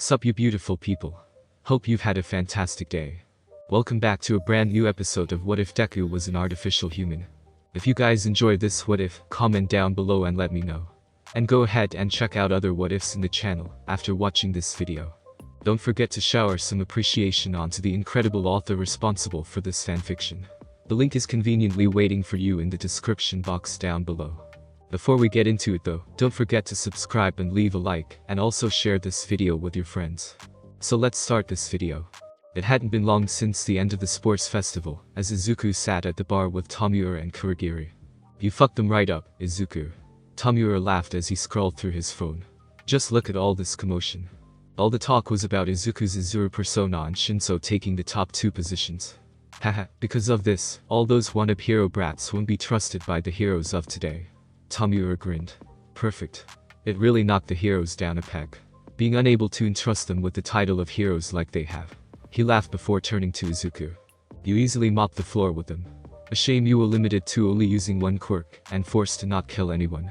Sup you beautiful people. Hope you've had a fantastic day. Welcome back to a brand new episode of What If Deku Was an Artificial Human. If you guys enjoy this what if, comment down below and let me know. And go ahead and check out other what ifs in the channel after watching this video. Don't forget to shower some appreciation onto the incredible author responsible for this fanfiction. The link is conveniently waiting for you in the description box down below. Before we get into it though, don't forget to subscribe and leave a like, and also share this video with your friends. So let's start this video. It hadn't been long since the end of the sports festival, as Izuku sat at the bar with Tomura and Kurogiri. "You fucked them right up, Izuku." Tomura laughed as he scrolled through his phone. "Just look at all this commotion." All the talk was about Izuku's Izuru persona and Shinso taking the top 2 positions. Haha, because of this, all those wannabe hero brats won't be trusted by the heroes of today. Tomura grinned. Perfect. It really knocked the heroes down a peg, being unable to entrust them with the title of heroes like they have. He laughed before turning to Izuku. "You easily mopped the floor with them. A shame you were limited to only using one quirk, and forced to not kill anyone."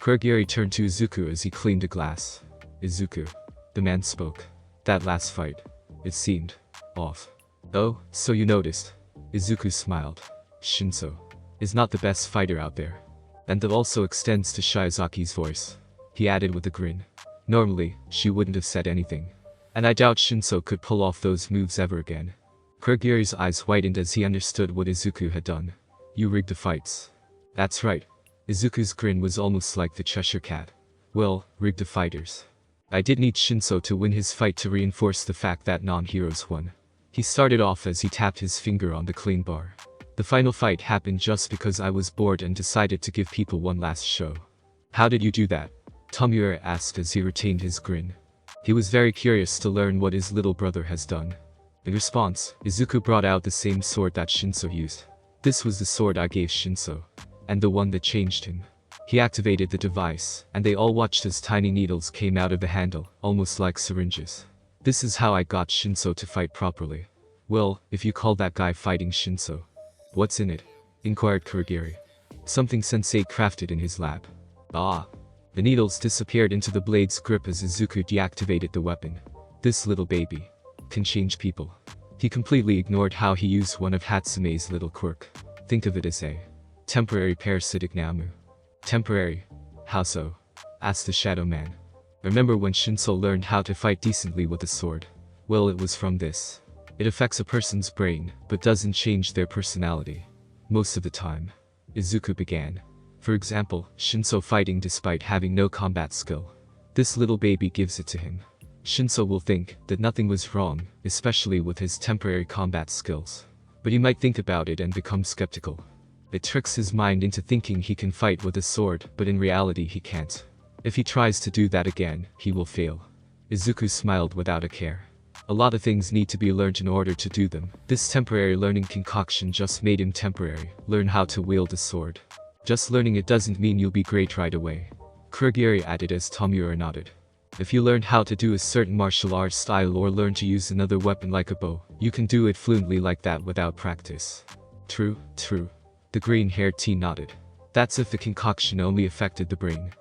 Kurogiri turned to Izuku as he cleaned a glass. "Izuku," the man spoke. "That last fight, it seemed off." "Oh, so you noticed?" Izuku smiled. "Shinso is not the best fighter out there." And that also extends to Shigazaki's voice, he added with a grin. "Normally, she wouldn't have said anything. And I doubt Shinso could pull off those moves ever again." Kurogiri's eyes widened as he understood what Izuku had done. "You rigged the fights." "That's right." Izuku's grin was almost like the Cheshire Cat. "Well, rigged the fighters. I did need Shinso to win his fight to reinforce the fact that non-heroes won." He started off as he tapped his finger on the clean bar. "The final fight happened just because I was bored and decided to give people one last show." "How did you do that?" Tomura asked as he retained his grin. He was very curious to learn what his little brother has done. In response, Izuku brought out the same sword that Shinso used. "This was the sword I gave Shinso. And the one that changed him." He activated the device, and they all watched as tiny needles came out of the handle, almost like syringes. "This is how I got Shinso to fight properly." "Well, if you call that guy fighting Shinso." "What's in it?" inquired Kurogiri. "Something sensei crafted in his lab." "Ah." The needles disappeared into the blade's grip as Izuku deactivated the weapon. "This little baby can change people." He completely ignored how he used one of Hatsume's little quirk. "Think of it as a temporary parasitic Noumu." "Temporary? How so?" asked the Shadow Man. "Remember when Shinso learned how to fight decently with a sword? Well, it was from this. It affects a person's brain, but doesn't change their personality. Most of the time." Izuku began. "For example, Shinso fighting despite having no combat skill. This little baby gives it to him. Shinso will think that nothing was wrong, especially with his temporary combat skills. But he might think about it and become skeptical. It tricks his mind into thinking he can fight with a sword, but in reality he can't. If he tries to do that again, he will fail." Izuku smiled without a care. "A lot of things need to be learned in order to do them. This temporary learning concoction just made him temporary. Learn how to wield a sword. Just learning it doesn't mean you'll be great right away." Kurogiri added as Tomura nodded. "If you learned how to do a certain martial arts style or learn to use another weapon like a bow, you can do it fluently like that without practice." "True, true." The green-haired teen nodded. "That's if the concoction only affected the brain.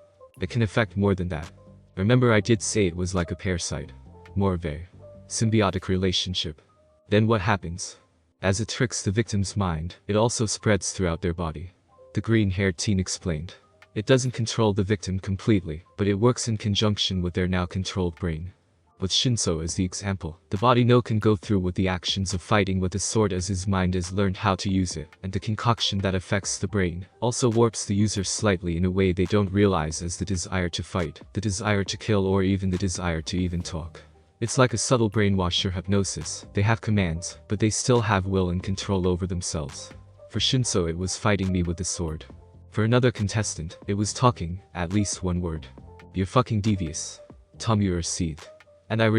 It can affect more than that. Remember I did say it was like a parasite. More of a symbiotic relationship. Then what happens? As it tricks the victim's mind, it also spreads throughout their body." The green-haired teen explained. "It doesn't control the victim completely, but it works in conjunction with their now controlled brain. With Shinso as the example, the body can go through with the actions of fighting with a sword as his mind has learned how to use it, and the concoction that affects the brain also warps the user slightly in a way they don't realize as the desire to fight, the desire to kill, or even the desire to even talk. It's like a subtle brainwasher hypnosis. They have commands, but they still have will and control over themselves. For Shinso it was fighting me with the sword. For another contestant, it was talking, at least one word. You're fucking devious." Tomura seethed. "And I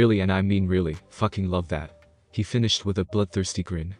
mean really, fucking love that." He finished with a bloodthirsty grin.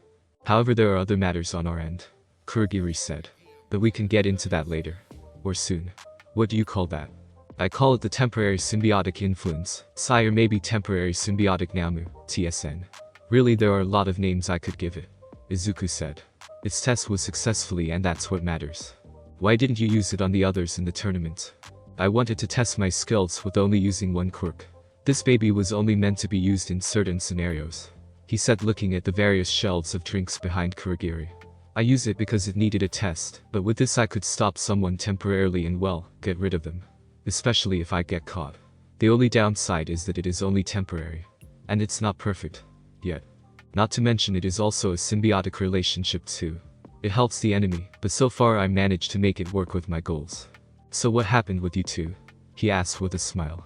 "However, there are other matters on our end," Kurogiri said. "But we can get into that later. Or soon." "What do you call that?" "I call it the temporary symbiotic influence, sire, maybe temporary symbiotic Noumu, TSN. Really, there are a lot of names I could give it," Izuku said. "Its test was successfully, and that's what matters. Why didn't you use it on the others in the tournament?" "I wanted to test my skills with only using one quirk. This baby was only meant to be used in certain scenarios. He said, looking at the various shelves of drinks behind Kurogiri. I use it because it needed a test, but with this I could stop someone temporarily and well, get rid of them. Especially if I get caught. The only downside is that it is only temporary. And it's not perfect. Yet. Not to mention it is also a symbiotic relationship too. It helps the enemy, but so far I managed to make it work with my goals. So what happened with you two? He asked with a smile.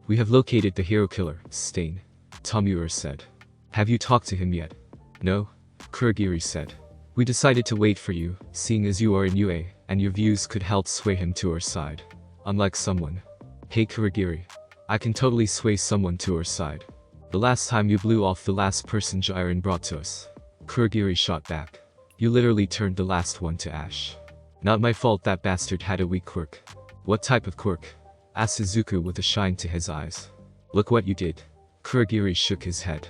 We have located the hero killer, Stain. Tomura said. Have you talked to him yet? No, Kurogiri said. We decided to wait for you, seeing as you are in UA, and your views could help sway him to our side. Unlike someone. Hey Kurogiri. I can totally sway someone to our side. The last time you blew off the last person Jiren brought to us. Kurogiri shot back. You literally turned the last one to ash. Not my fault that bastard had a weak quirk. What type of quirk? Asked Izuku with a shine to his eyes. Look what you did. Kurogiri shook his head.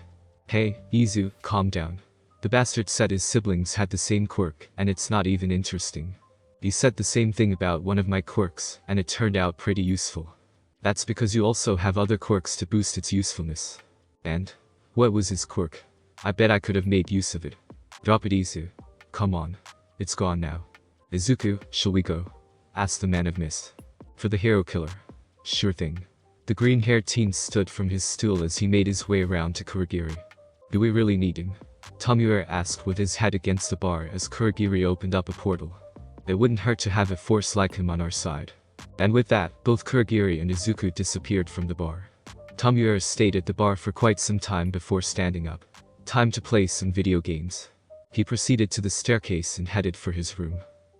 Hey, Izu, calm down. The bastard said his siblings had the same quirk, and it's not even interesting. He said the same thing about one of my quirks, and it turned out pretty useful. That's because you also have other quirks to boost its usefulness. And? What was his quirk? I bet I could have made use of it. Drop it, Izu. Come on. It's gone now. Izuku, shall we go? Asked the man of mist. For the hero killer. Sure thing. The green-haired teen stood from his stool as he made his way around to Kurogiri. Do we really need him? Tomura asked with his head against the bar as Kurogiri opened up a portal. It wouldn't hurt to have a force like him on our side. And with that, both Kurogiri and Izuku disappeared from the bar. Tomura stayed at the bar for quite some time before standing up. Time to play some video games. He proceeded to the staircase and headed for his room.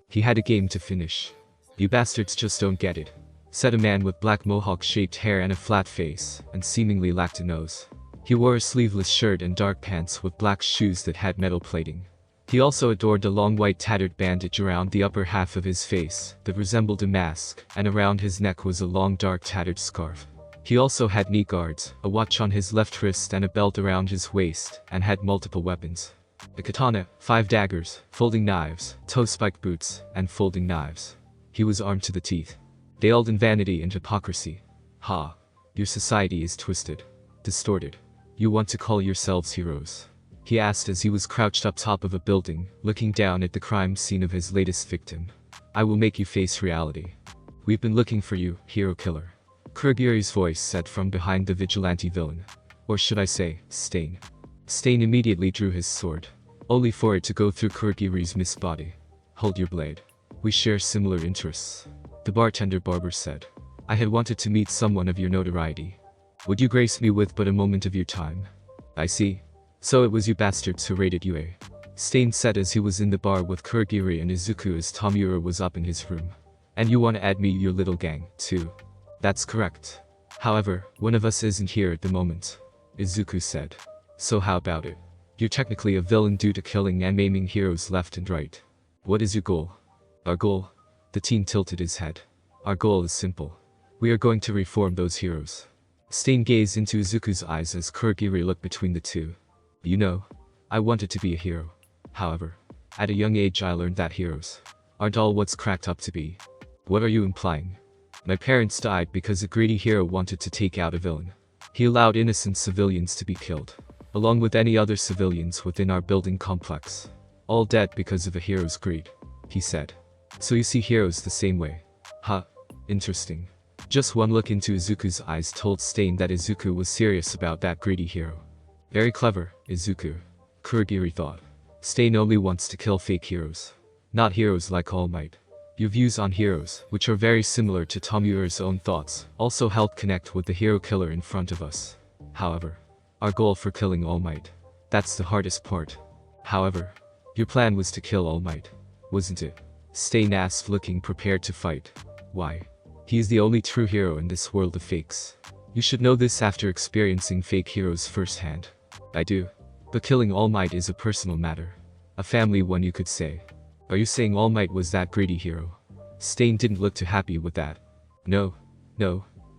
He had a game to finish. You bastards just don't get it. Said a man with black mohawk-shaped hair and a flat face, and seemingly lacked a nose. He wore a sleeveless shirt and dark pants with black shoes that had metal plating. He also adored a long white tattered bandage around the upper half of his face that resembled a mask, and around his neck was a long dark tattered scarf. He also had knee guards, a watch on his left wrist and a belt around his waist, and had multiple weapons. A katana, 5 daggers, folding knives, toe-spiked boots, and folding knives. He was armed to the teeth. Veiled in vanity and hypocrisy. Ha! Your society is twisted. Distorted. You want to call yourselves heroes? He asked as he was crouched up top of a building, looking down at the crime scene of his latest victim. I will make you face reality. We've been looking for you, hero killer. Kurogiri's voice said from behind the vigilante villain. Or should I say, Stain. Stain immediately drew his sword. Only for it to go through Kurogiri's mist body. Hold your blade. We share similar interests. The barber said. I had wanted to meet someone of your notoriety. Would you grace me with but a moment of your time? I see. So it was you bastards who raided UA. Stain said as he was in the bar with Kurogiri and Izuku as Tomura was up in his room. And you want to add me your little gang, too? That's correct. However, one of us isn't here at the moment. Izuku said. So how about it? You're technically a villain due to killing and maiming heroes left and right. What is your goal? Our goal? The teen tilted his head. Our goal is simple. We are going to reform those heroes. Stain gazed into Izuku's eyes as Kurogiri looked between the two. You know, I wanted to be a hero. However, at a young age I learned that heroes aren't all what's cracked up to be. What are you implying? My parents died because a greedy hero wanted to take out a villain. He allowed innocent civilians to be killed, along with any other civilians within our building complex. All dead because of a hero's greed, he said. So you see heroes the same way. Huh, interesting. Just one look into Izuku's eyes told Stain that Izuku was serious about that greedy hero. Very clever, Izuku. Kurogiri thought. Stain only wants to kill fake heroes. Not heroes like All Might. Your views on heroes, which are very similar to Tomura's own thoughts, also help connect with the hero killer in front of us. However, our goal for killing All Might. That's the hardest part. However, your plan was to kill All Might, wasn't it? Stain asked, looking prepared to fight. Why? He is the only true hero in this world of fakes. You should know this after experiencing fake heroes firsthand. I do. But killing All Might is a personal matter. A family one, you could say. Are you saying All Might was that greedy hero? Stain didn't look too happy with that. No.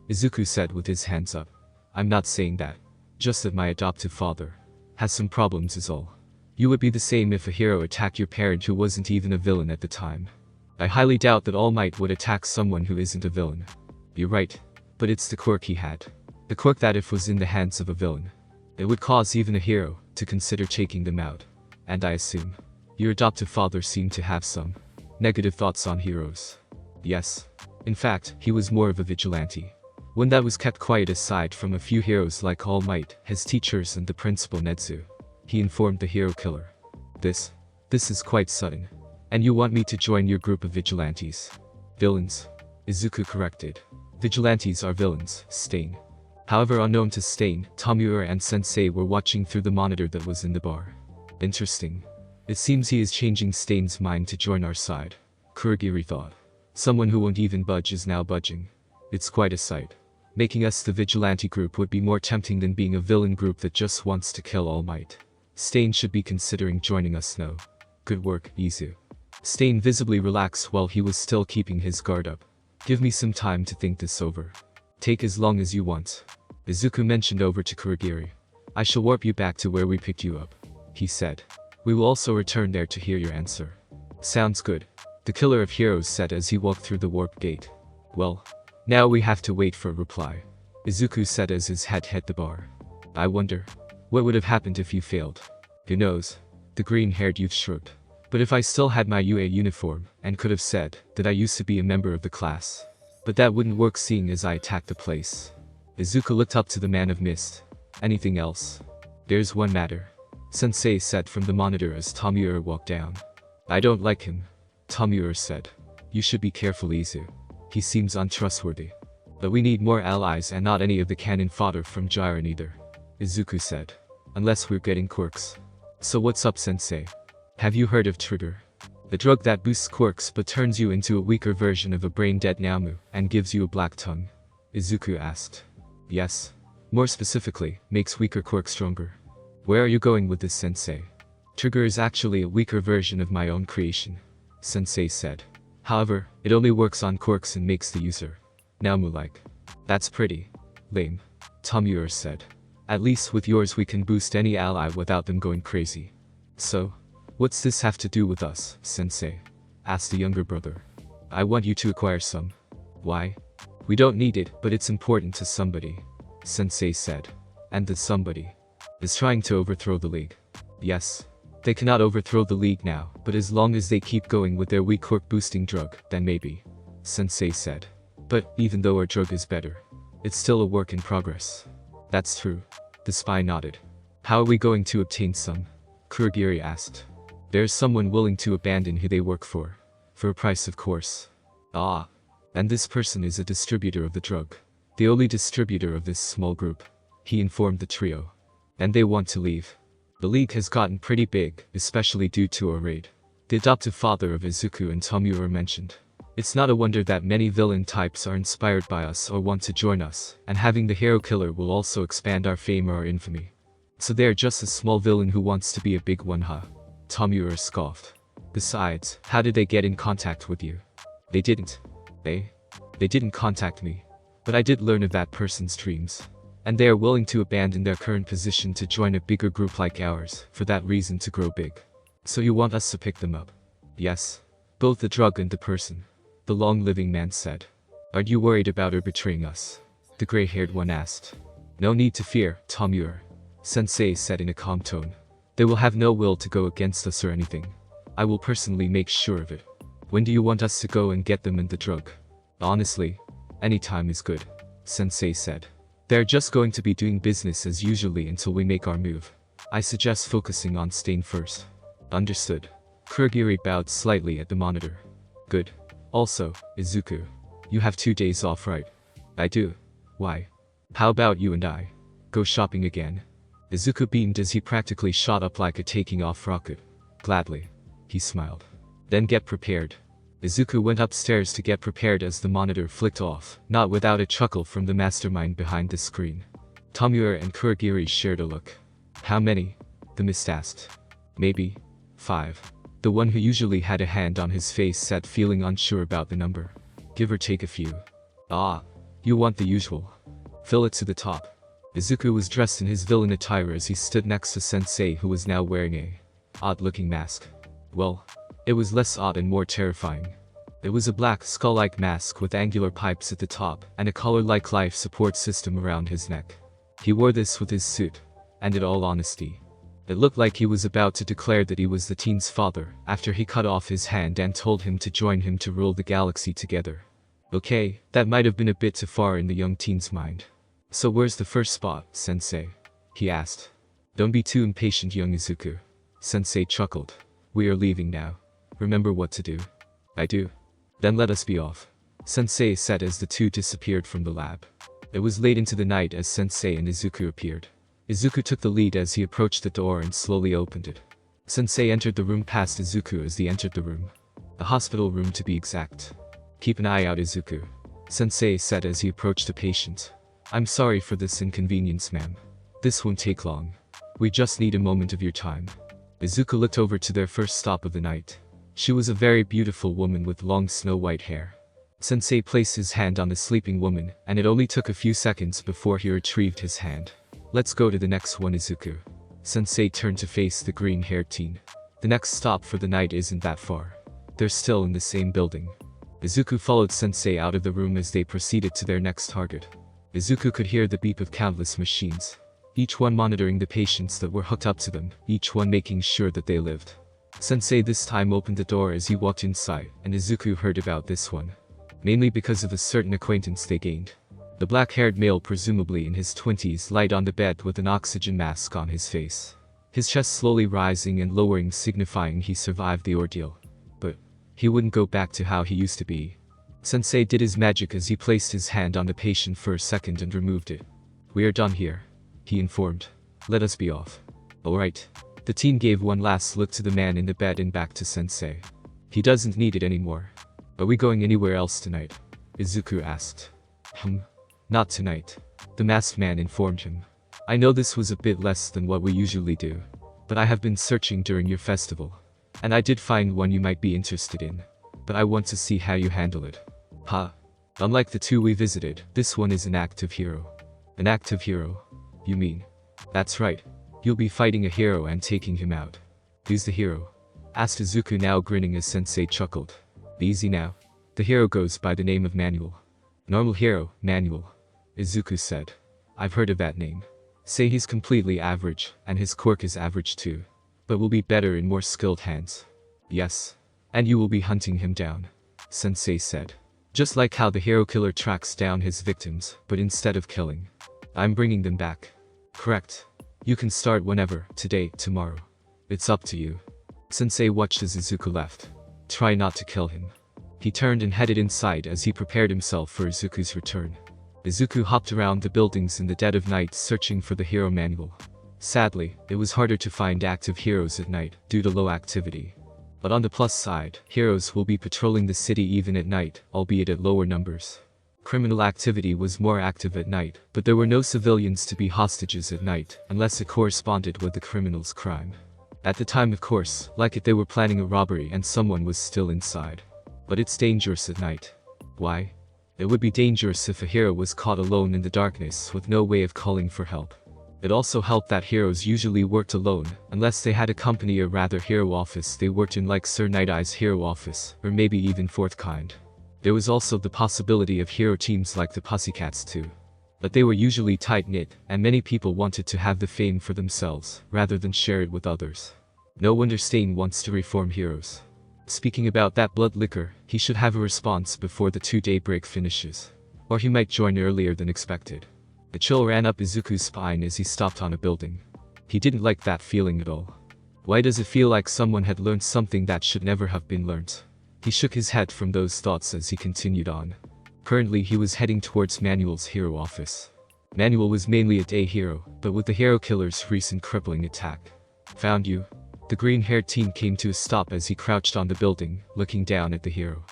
Izuku said with his hands up. I'm not saying that. Just that my adoptive father has some problems is all. You would be the same if a hero attacked your parent who wasn't even a villain at the time. I highly doubt that All Might would attack someone who isn't a villain. You're right. But it's the quirk he had. The quirk that if was in the hands of a villain, it would cause even a hero to consider taking them out. And I assume your adoptive father seemed to have some negative thoughts on heroes. Yes. In fact, he was more of a vigilante. One that was kept quiet aside from a few heroes like All Might, his teachers and the principal Netsu. He informed the hero killer. This is quite sudden. And you want me to join your group of vigilantes? Villains. Izuku corrected. Vigilantes are villains, Stain. However, unknown to Stain, Tomura and Sensei were watching through the monitor that was in the bar. Interesting. It seems he is changing Stain's mind to join our side. Kurogiri thought. Someone who won't even budge is now budging. It's quite a sight. Making us the vigilante group would be more tempting than being a villain group that just wants to kill All Might. Stain should be considering joining us now. Good work, Izu. Stain visibly relaxed while he was still keeping his guard up. Give me some time to think this over. Take as long as you want. Izuku mentioned over to Kurogiri. I shall warp you back to where we picked you up. He said. We will also return there to hear your answer. Sounds good. The killer of heroes said as he walked through the warp gate. Well, now we have to wait for a reply. Izuku said as his head hit the bar. I wonder, what would have happened if you failed? Who knows? The green-haired youth shrugged. But if I still had my UA uniform, and could have said that I used to be a member of the class. But that wouldn't work seeing as I attacked the place. Izuku looked up to the man of mist. Anything else? There's one matter. Sensei said from the monitor as Tomura walked down. I don't like him. Tomura said. You should be careful, Izu. He seems untrustworthy. But we need more allies and not any of the cannon fodder from Jiren either. Izuku said. Unless we're getting quirks. So what's up, Sensei? Have you heard of Trigger? The drug that boosts quirks but turns you into a weaker version of a brain-dead Noumu and gives you a black tongue? Izuku asked. Yes. More specifically, makes weaker quirks stronger. Where are you going with this, Sensei? Trigger is actually a weaker version of my own creation. Sensei said. However, it only works on quirks and makes the user Noumu-like. That's pretty lame. Tomura said. At least with yours we can boost any ally without them going crazy. So, what's this have to do with us, Sensei? Asked the younger brother. I want you to acquire some. Why? We don't need it, but it's important to somebody. Sensei said. And the somebody is trying to overthrow the league. Yes. They cannot overthrow the league now, but as long as they keep going with their weak quirk boosting drug, then maybe. Sensei said. But, even though our drug is better, it's still a work in progress. That's true. The spy nodded. How are we going to obtain some? Kurogiri asked. There's someone willing to abandon who they work for. For a price, of course. Ah. And this person is a distributor of the drug. The only distributor of this small group. He informed the trio. And they want to leave. The league has gotten pretty big, especially due to our raid. The adoptive father of Izuku and Tomura mentioned. It's not a wonder that many villain types are inspired by us or want to join us, and having the hero killer will also expand our fame or our infamy. So they're just a small villain who wants to be a big one, huh? Tomura scoffed. Besides, how did they get in contact with you? They didn't. They didn't contact me. But I did learn of that person's dreams. And they are willing to abandon their current position to join a bigger group like ours, for that reason to grow big. So you want us to pick them up? Yes. Both the drug and the person. The long-living man said. Aren't you worried about her betraying us? The gray-haired one asked. No need to fear, Tomura. Sensei said in a calm tone. They will have no will to go against us or anything. I will personally make sure of it. When do you want us to go and get them and the drug? Honestly, any time is good, Sensei said. They're just going to be doing business as usually until we make our move. I suggest focusing on Stain first. Understood. Kurogiri bowed slightly at the monitor. Good. Also, Izuku, you have 2 days off, right? I do. Why? How about you and I go shopping again? Izuku beamed as he practically shot up like a taking off rocket. Gladly. He smiled. Then get prepared. Izuku went upstairs to get prepared as the monitor flicked off, not without a chuckle from the mastermind behind the screen. Tomura and Kurogiri shared a look. How many? The mist asked. Maybe 5. The one who usually had a hand on his face sat feeling unsure about the number. Give or take a few. Ah. You want the usual. Fill it to the top. Izuku was dressed in his villain attire as he stood next to Sensei, who was now wearing a odd-looking mask. Well, it was less odd and more terrifying. It was a black skull-like mask with angular pipes at the top and a collar-like life support system around his neck. He wore this with his suit, and in all honesty, it looked like he was about to declare that he was the teen's father after he cut off his hand and told him to join him to rule the galaxy together. Okay, that might have been a bit too far in the young teen's mind. So where's the first spot, sensei? He asked. Don't be too impatient, young Izuku. Sensei chuckled. We are leaving now. Remember what to do. I do. Then let us be off. Sensei said as the two disappeared from the lab. It was late into the night as Sensei and Izuku appeared. Izuku took the lead as he approached the door and slowly opened it. Sensei entered the room past Izuku as they entered the room. A hospital room to be exact. Keep an eye out, Izuku. Sensei said as he approached the patient. I'm sorry for this inconvenience, ma'am. This won't take long. We just need a moment of your time. Izuku looked over to their first stop of the night. She was a very beautiful woman with long snow-white hair. Sensei placed his hand on the sleeping woman, and it only took a few seconds before he retrieved his hand. Let's go to the next one, Izuku. Sensei turned to face the green-haired teen. The next stop for the night isn't that far. They're still in the same building. Izuku followed Sensei out of the room as they proceeded to their next target. Izuku could hear the beep of countless machines, each one monitoring the patients that were hooked up to them, each one making sure that they lived. Sensei this time opened the door as he walked inside, and Izuku heard about this one. Mainly because of a certain acquaintance they gained. The black-haired male, presumably in his 20s, lied on the bed with an oxygen mask on his face. His chest slowly rising and lowering, signifying he survived the ordeal. But he wouldn't go back to how he used to be. Sensei did his magic as he placed his hand on the patient for a second and removed it. We are done here, he informed. Let us be off. Alright. The teen gave one last look to the man in the bed and back to Sensei. He doesn't need it anymore. Are we going anywhere else tonight? Izuku asked. Not tonight, the masked man informed him. I know this was a bit less than what we usually do, but I have been searching during your festival, and I did find one you might be interested in, but I want to see how you handle it. Unlike the two we visited, this one is an active hero. An active hero? You mean? That's right. You'll be fighting a hero and taking him out. Who's the hero? Asked Izuku, now grinning as Sensei chuckled. Easy now. The hero goes by the name of Manual. Normal hero, Manual. Izuku said. I've heard of that name. Say he's completely average, and his quirk is average too. But will be better in more skilled hands. Yes. And you will be hunting him down. Sensei said. Just like how the hero killer tracks down his victims, but instead of killing, I'm bringing them back. Correct. You can start whenever, today, tomorrow. It's up to you. Sensei watched as Izuku left. Try not to kill him. He turned and headed inside as he prepared himself for Izuku's return. Izuku hopped around the buildings in the dead of night searching for the hero manual. Sadly, it was harder to find active heroes at night due to low activity. But on the plus side, heroes will be patrolling the city even at night, albeit at lower numbers. Criminal activity was more active at night, but there were no civilians to be hostages at night, unless it corresponded with the criminal's crime. At the time, of course, like it, they were planning a robbery and someone was still inside. But it's dangerous at night. Why? It would be dangerous if a hero was caught alone in the darkness with no way of calling for help. It also helped that heroes usually worked alone, unless they had a company, or rather hero office they worked in, like Sir Night Eye's hero office, or maybe even fourth kind. There was also the possibility of hero teams like the Pussycats too. But they were usually tight-knit, and many people wanted to have the fame for themselves, rather than share it with others. No wonder Stain wants to reform heroes. Speaking about that blood liquor, he should have a response before the 2-day break finishes. Or he might join earlier than expected. A chill ran up Izuku's spine as he stopped on a building. He didn't like that feeling at all. Why does it feel like someone had learned something that should never have been learnt? He shook his head from those thoughts as he continued on. Currently he was heading towards Manual's hero office. Manual was mainly a day hero, but with the hero killer's recent crippling attack. Found you. The green-haired teen came to a stop as he crouched on the building, looking down at the hero.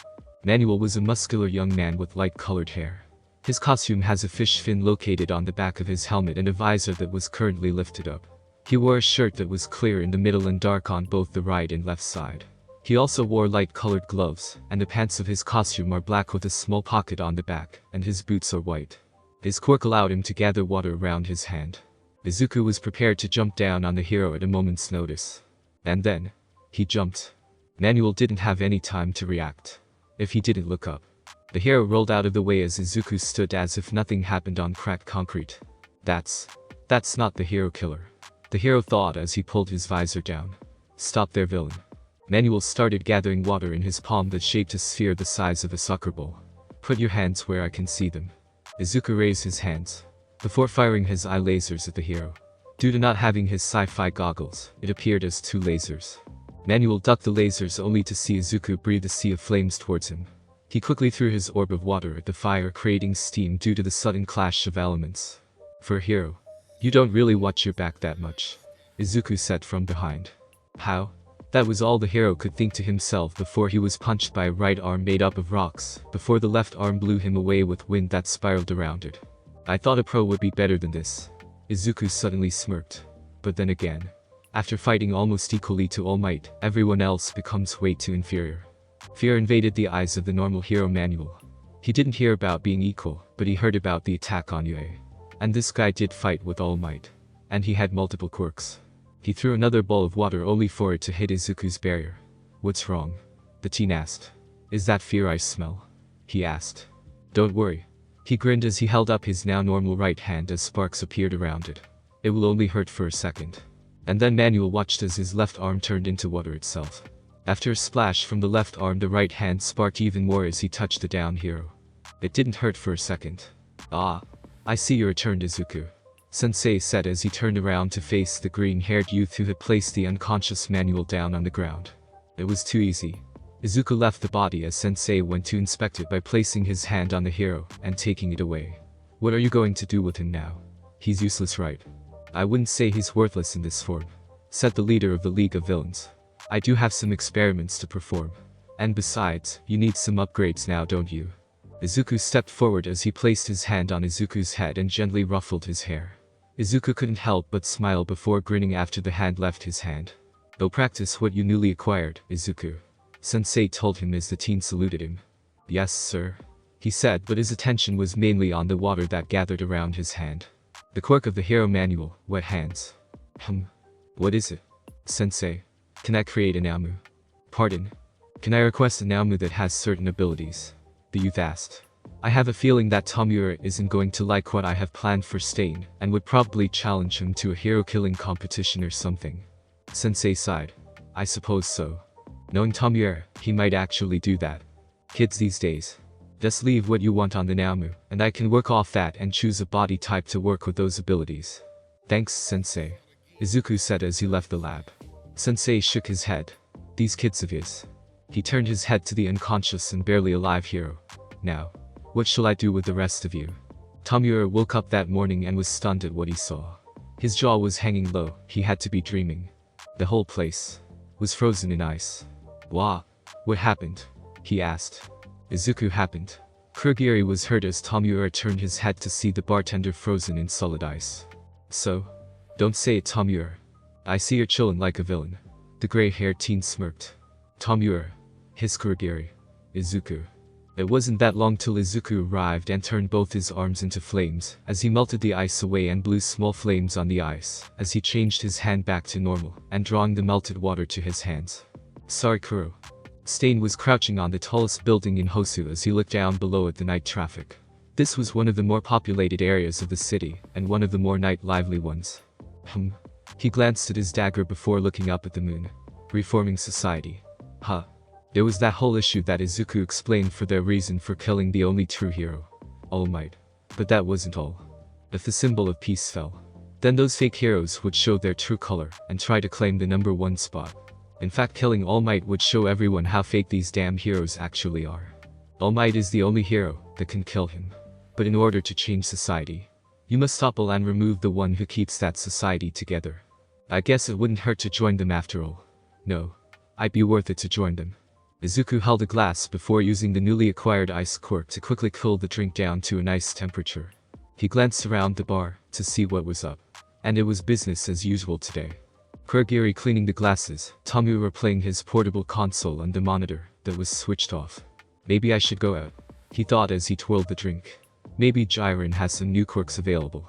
Manual was a muscular young man with light-colored hair. His costume has a fish fin located on the back of his helmet and a visor that was currently lifted up. He wore a shirt that was clear in the middle and dark on both the right and left side. He also wore light-colored gloves, and the pants of his costume are black with a small pocket on the back, and his boots are white. His quirk allowed him to gather water around his hand. Izuku was prepared to jump down on the hero at a moment's notice. And then, he jumped. Manual didn't have any time to react. if he didn't look up. The hero rolled out of the way as Izuku stood as if nothing happened on cracked concrete. That's not the hero killer. The hero thought as he pulled his visor down. Stop there, villain. Manuel started gathering water in his palm that shaped a sphere the size of a soccer ball. Put your hands where I can see them. Izuku raised his hands, before firing his eye lasers at the hero. Due to not having his sci-fi goggles, it appeared as 2 lasers. Manuel ducked the lasers only to see Izuku breathe a sea of flames towards him. He quickly threw his orb of water at the fire, creating steam due to the sudden clash of elements. For a hero, you don't really watch your back that much, Izuku said from behind. How? That was all the hero could think to himself before he was punched by a right arm made up of rocks, before the left arm blew him away with wind that spiraled around it. I thought a pro would be better than this. Izuku suddenly smirked. But then again, after fighting almost equally to All Might, everyone else becomes way too inferior. Fear invaded the eyes of the normal hero Manuel. He didn't hear about being equal, but he heard about the attack on Yue. And this guy did fight with All Might. And he had multiple quirks. He threw another ball of water only for it to hit Izuku's barrier. What's wrong? The teen asked. Is that fear I smell? He asked. Don't worry. He grinned as he held up his now normal right hand as sparks appeared around it. It will only hurt for a second. And then Manuel watched as his left arm turned into water itself. After a splash from the left arm, the right hand sparked even more as he touched the down hero. It didn't hurt for a second. Ah, I see you returned, Izuku, Sensei said as he turned around to face the green-haired youth who had placed the unconscious Manuel down on the ground. It was too easy. Izuku left the body as Sensei went to inspect it by placing his hand on the hero and taking it away. What are you going to do with him now? He's useless, right? I wouldn't say he's worthless in this form, said the leader of the League of Villains. I do have some experiments to perform. And besides, you need some upgrades now, don't you? Izuku stepped forward as he placed his hand on Izuku's head and gently ruffled his hair. Izuku couldn't help but smile before grinning after the hand left his hand. Go practice what you newly acquired, Izuku, Sensei told him as the teen saluted him. Yes, sir, he said, but his attention was mainly on the water that gathered around his hand. The quirk of the hero Manuel, wet hands. What is it? Sensei, can I create a Noumu? Pardon? Can I request a Noumu that has certain abilities? The youth asked. I have a feeling that Tomura isn't going to like what I have planned for Stain, and would probably challenge him to a hero-killing competition or something. Sensei sighed. I suppose so. Knowing Tomura, he might actually do that. Kids these days. Just leave what you want on the Noumu, and I can work off that and choose a body type to work with those abilities. Thanks, Sensei, Izuku said as he left the lab. Sensei shook his head. These kids of his. He turned his head to the unconscious and barely alive hero. Now, what shall I do with the rest of you? Tomura woke up that morning and was stunned at what he saw. His jaw was hanging low, he had to be dreaming. The whole place was frozen in ice. What happened? He asked. Izuku happened. Kurogiri was hurt as Tomura turned his head to see the bartender frozen in solid ice. So? Don't say it, Tomura. I see you're chillin' like a villain. The gray-haired teen smirked. Tomura, hissed Kurogiri. Izuku. It wasn't that long till Izuku arrived and turned both his arms into flames, as he melted the ice away and blew small flames on the ice, as he changed his hand back to normal, and drawing the melted water to his hands. Sorry, Kuro. Stain was crouching on the tallest building in Hosu as he looked down below at the night traffic. This was one of the more populated areas of the city, and one of the more night-lively ones. He glanced at his dagger before looking up at the moon. Reforming society. There was that whole issue that Izuku explained for their reason for killing the only true hero, All Might. But that wasn't all. If the symbol of peace fell, then those fake heroes would show their true color and try to claim the #1 spot. In fact, killing All Might would show everyone how fake these damn heroes actually are. All Might is the only hero that can kill him. But in order to change society, you must topple and remove the one who keeps that society together. I guess it wouldn't hurt to join them after all. No, I'd be worth it to join them. Izuku held a glass before using the newly acquired ice quirk to quickly cool the drink down to a nice temperature. He glanced around the bar to see what was up. And it was business as usual today. Kurogiri cleaning the glasses, Tomura playing his portable console on the monitor that was switched off. Maybe I should go out, he thought as he twirled the drink. Maybe Jiren has some new quirks available.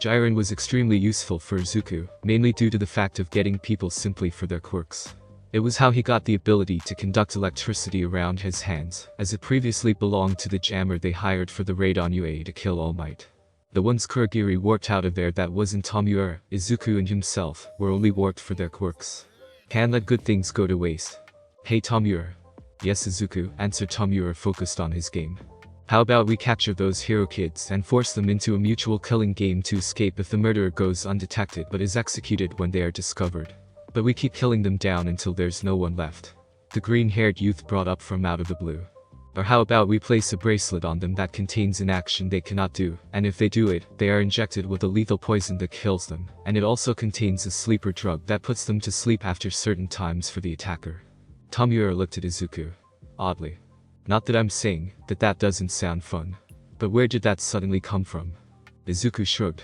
Jiren was extremely useful for Izuku, mainly due to the fact of getting people simply for their quirks. It was how he got the ability to conduct electricity around his hands, as it previously belonged to the jammer they hired for the raid on UA to kill All Might. The ones Kurogiri warped out of there that wasn't Tomura, Izuku and himself, were only warped for their quirks. Can't let good things go to waste. Hey Tomura. Yes Izuku, answered Tomura, focused on his game. How about we capture those hero kids and force them into a mutual killing game to escape if the murderer goes undetected but is executed when they are discovered. But we keep killing them down until there's no one left. The green-haired youth brought up from out of the blue. Or how about we place a bracelet on them that contains an action they cannot do, and if they do it, they are injected with a lethal poison that kills them, and it also contains a sleeper drug that puts them to sleep after certain times for the attacker. Tomura looked at Izuku. Oddly. Not that I'm saying that doesn't sound fun. But where did that suddenly come from? Izuku shrugged.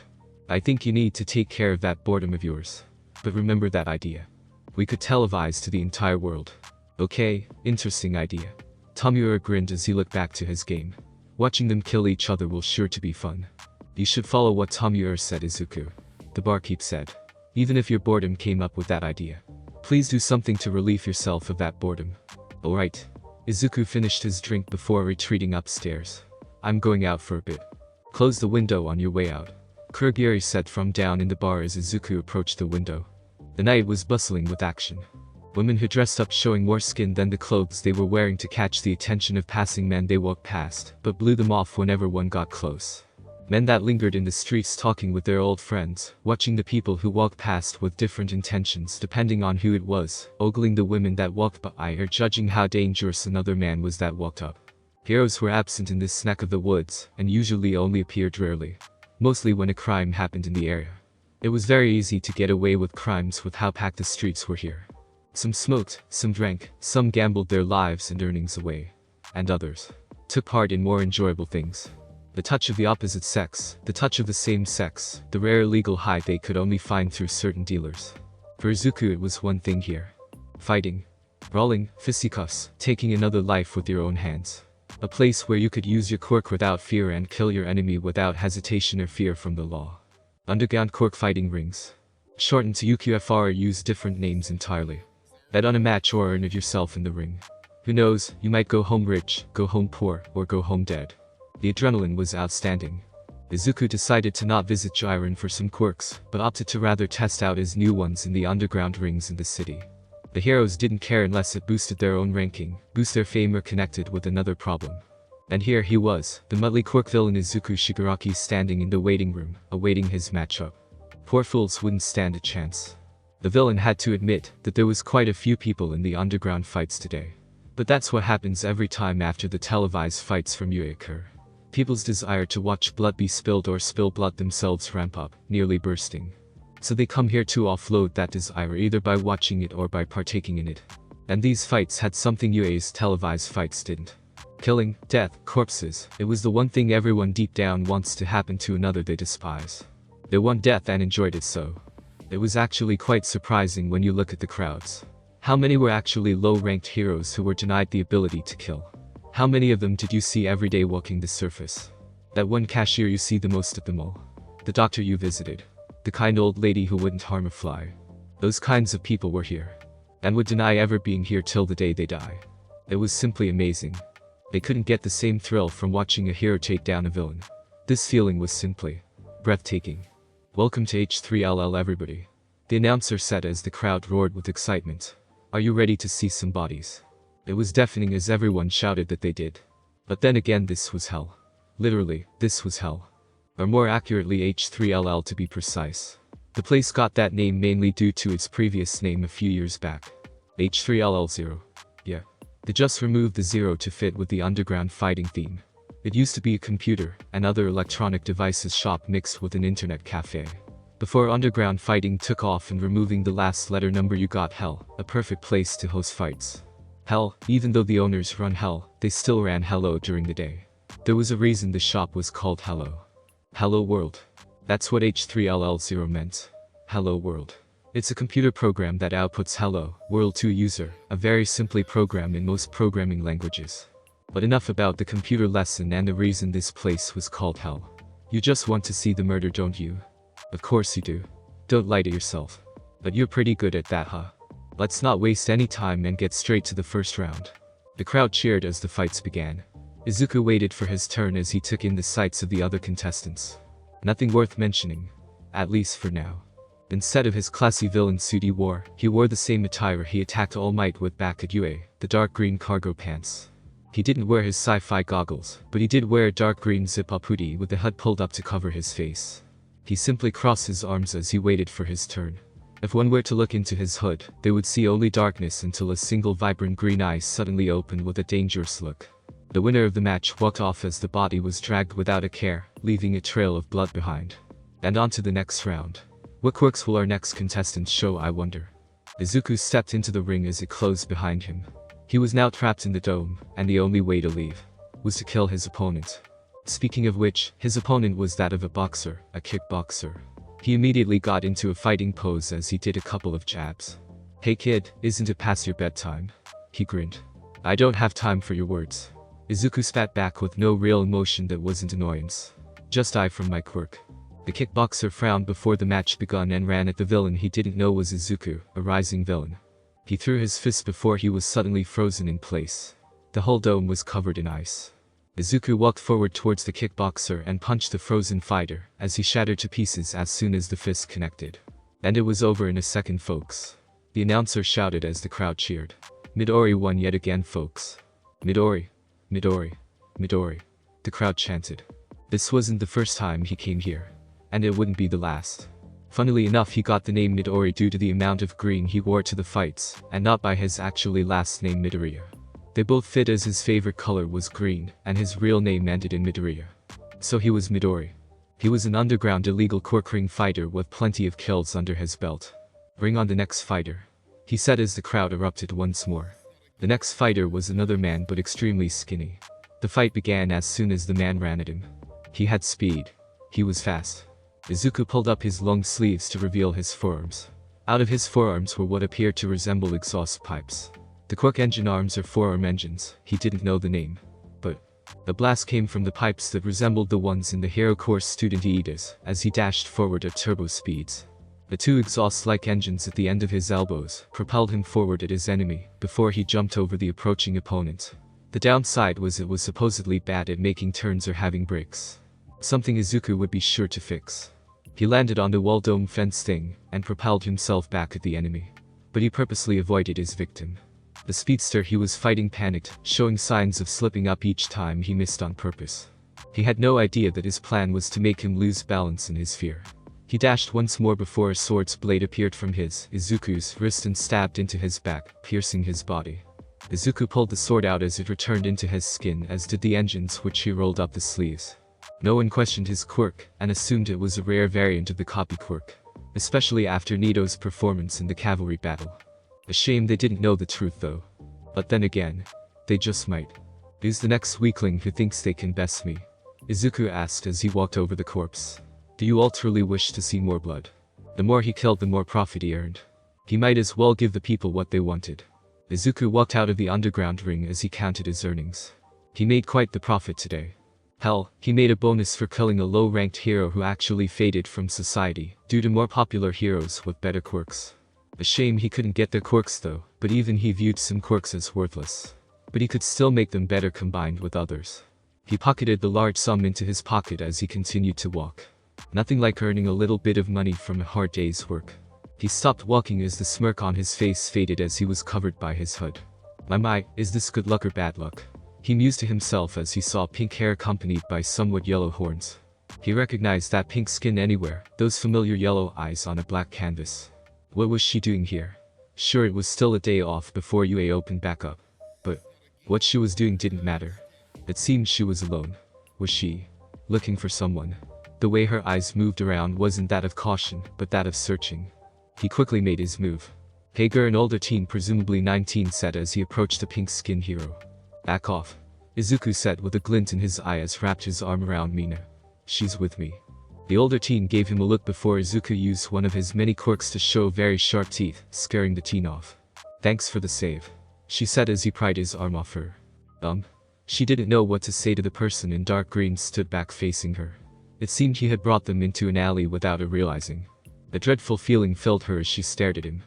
I think you need to take care of that boredom of yours. But remember that idea. We could televise to the entire world. Okay, interesting idea. Tomura grinned as he looked back to his game. Watching them kill each other will sure to be fun. You should follow what Tomura said, Izuku. The barkeep said. Even if your boredom came up with that idea. Please do something to relieve yourself of that boredom. Alright. Izuku finished his drink before retreating upstairs. I'm going out for a bit. Close the window on your way out. Kurogiri said from down in the bar as Izuku approached the window. The night was bustling with action. Women who dressed up showing more skin than the clothes they were wearing to catch the attention of passing men they walked past, but blew them off whenever one got close. Men that lingered in the streets talking with their old friends, watching the people who walked past with different intentions depending on who it was, ogling the women that walked by or judging how dangerous another man was that walked up. Heroes were absent in this neck of the woods, and usually only appeared rarely. Mostly when a crime happened in the area. It was very easy to get away with crimes with how packed the streets were here. Some smoked, some drank, some gambled their lives and earnings away. And others took part in more enjoyable things. The touch of the opposite sex, the touch of the same sex, the rare illegal high they could only find through certain dealers. For Izuku it was one thing here. Fighting. Brawling, fisticuffs, taking another life with your own hands. A place where you could use your quirk without fear and kill your enemy without hesitation or fear from the law. Underground quirk fighting rings. Shortened to UQFR, use different names entirely. Bet on a match or earn it yourself in the ring. Who knows, you might go home rich, go home poor, or go home dead. The adrenaline was outstanding. Izuku decided to not visit Jiren for some quirks, but opted to rather test out his new ones in the underground rings in the city. The heroes didn't care unless it boosted their own ranking, boost their fame or connected with another problem. And here he was, the motley quirk villain Izuku Shigaraki standing in the waiting room, awaiting his matchup. Poor fools wouldn't stand a chance. The villain had to admit that there was quite a few people in the underground fights today. But that's what happens every time after the televised fights from UA occur. People's desire to watch blood be spilled or spill blood themselves ramp up, nearly bursting. So they come here to offload that desire either by watching it or by partaking in it. And these fights had something UA's televised fights didn't. Killing, death, corpses, it was the one thing everyone deep down wants to happen to another they despise. They want death and enjoyed it so. It was actually quite surprising when you look at the crowds. How many were actually low-ranked heroes who were denied the ability to kill? How many of them did you see every day walking the surface? That one cashier you see the most at the mall? The doctor you visited? The kind old lady who wouldn't harm a fly? Those kinds of people were here. And would deny ever being here till the day they die. It was simply amazing. They couldn't get the same thrill from watching a hero take down a villain. This feeling was simply breathtaking. Welcome to H3LL everybody. The announcer said as the crowd roared with excitement. Are you ready to see some bodies? It was deafening as everyone shouted that they did. But then again, this was hell. Literally, this was hell. Or more accurately H3LL to be precise. The place got that name mainly due to its previous name a few years back. H3LL0. Yeah. They just removed the 0 to fit with the underground fighting theme. It used to be a computer and other electronic devices shop mixed with an internet cafe. Before underground fighting took off and removing the last letter number you got hell, a perfect place to host fights. Hell, even though the owners run hell, they still ran hello during the day. There was a reason the shop was called Hello. Hello World. That's what H3LL0 meant. Hello World. It's a computer program that outputs Hello World to a user, a very simply programmed in most programming languages. But enough about the computer lesson and the reason this place was called Hell. You just want to see the murder, don't you? Of course you do. Don't lie to yourself. But you're pretty good at that, huh? Let's not waste any time and get straight to the first round. The crowd cheered as the fights began. Izuku waited for his turn as he took in the sights of the other contestants. Nothing worth mentioning, at least for now. Instead of his classy villain suit he wore the same attire he attacked All Might with back at Yue, the dark green cargo pants. He didn't wear his sci-fi goggles, but he did wear a dark green zip-up hoodie with the hood pulled up to cover his face. He simply crossed his arms as he waited for his turn. If one were to look into his hood, they would see only darkness until a single vibrant green eye suddenly opened with a dangerous look. The winner of the match walked off as the body was dragged without a care, leaving a trail of blood behind. And on to the next round. What quirks will our next contestant show, I wonder? Izuku stepped into the ring as it closed behind him. He was now trapped in the dome, and the only way to leave was to kill his opponent. Speaking of which, his opponent was that of a boxer, a kickboxer. He immediately got into a fighting pose as he did a couple of jabs. "Hey kid, isn't it past your bedtime?" He grinned. "I don't have time for your words." Izuku spat back with no real emotion that wasn't annoyance. "Just I from my quirk." The kickboxer frowned before the match begun and ran at the villain he didn't know was Izuku, a rising villain. He threw his fist before he was suddenly frozen in place. The whole dome was covered in ice. Izuku walked forward towards the kickboxer and punched the frozen fighter, as he shattered to pieces as soon as the fist connected. And it was over in a second, folks. The announcer shouted as the crowd cheered. "Midori won yet again, folks. Midori. Midori. Midori." The crowd chanted. This wasn't the first time he came here. And it wouldn't be the last. Funnily enough, he got the name Midori due to the amount of green he wore to the fights, and not by his actually last name Midoriya. They both fit as his favorite color was green, and his real name ended in Midoriya. So he was Midori. He was an underground illegal quirk ring fighter with plenty of kills under his belt. "Bring on the next fighter," he said as the crowd erupted once more. The next fighter was another man but extremely skinny. The fight began as soon as the man ran at him. He had speed. He was fast. Izuku pulled up his long sleeves to reveal his forearms. Out of his forearms were what appeared to resemble exhaust pipes. The quirk engine arms or forearm engines, he didn't know the name. But the blast came from the pipes that resembled the ones in the Hero Course student Iida's, as he dashed forward at turbo speeds. The two exhaust-like engines at the end of his elbows propelled him forward at his enemy, before he jumped over the approaching opponent. The downside was it was supposedly bad at making turns or having brakes. Something Izuku would be sure to fix. He landed on the wall dome fence thing, and propelled himself back at the enemy. But he purposely avoided his victim. The speedster he was fighting panicked, showing signs of slipping up each time he missed on purpose. He had no idea that his plan was to make him lose balance in his fear. He dashed once more before a sword's blade appeared from Izuku's wrist and stabbed into his back, piercing his body. Izuku pulled the sword out as it returned into his skin, as did the engines which he rolled up the sleeves. No one questioned his quirk, and assumed it was a rare variant of the copy quirk. Especially after Nito's performance in the cavalry battle. A shame they didn't know the truth though. But then again, they just might. "Who's the next weakling who thinks they can best me?" Izuku asked as he walked over the corpse. "Do you all truly wish to see more blood?" The more he killed, the more profit he earned. He might as well give the people what they wanted. Izuku walked out of the underground ring as he counted his earnings. He made quite the profit today. Hell, he made a bonus for killing a low-ranked hero who actually faded from society, due to more popular heroes with better quirks. A shame he couldn't get their quirks though, but even he viewed some quirks as worthless. But he could still make them better combined with others. He pocketed the large sum into his pocket as he continued to walk. Nothing like earning a little bit of money from a hard day's work. He stopped walking as the smirk on his face faded as he was covered by his hood. My, is this good luck or bad luck? He mused to himself as he saw pink hair accompanied by somewhat yellow horns. He recognized that pink skin anywhere, those familiar yellow eyes on a black canvas. What was she doing here? Sure, it was still a day off before UA opened back up. But what she was doing didn't matter. It seemed she was alone. Was she looking for someone? The way her eyes moved around wasn't that of caution, but that of searching. He quickly made his move. Hager, an older teen, presumably 19, said as he approached the pink-skinned hero. "Back off," Izuku said with a glint in his eye as wrapped his arm around Mina. "She's with me." The older teen gave him a look before Izuku used one of his many quirks to show very sharp teeth, scaring the teen off. "Thanks for the save," she said as he pried his arm off her. She didn't know what to say to the person in dark green stood back facing her. It seemed he had brought them into an alley without her realizing. A dreadful feeling filled her as she stared at him.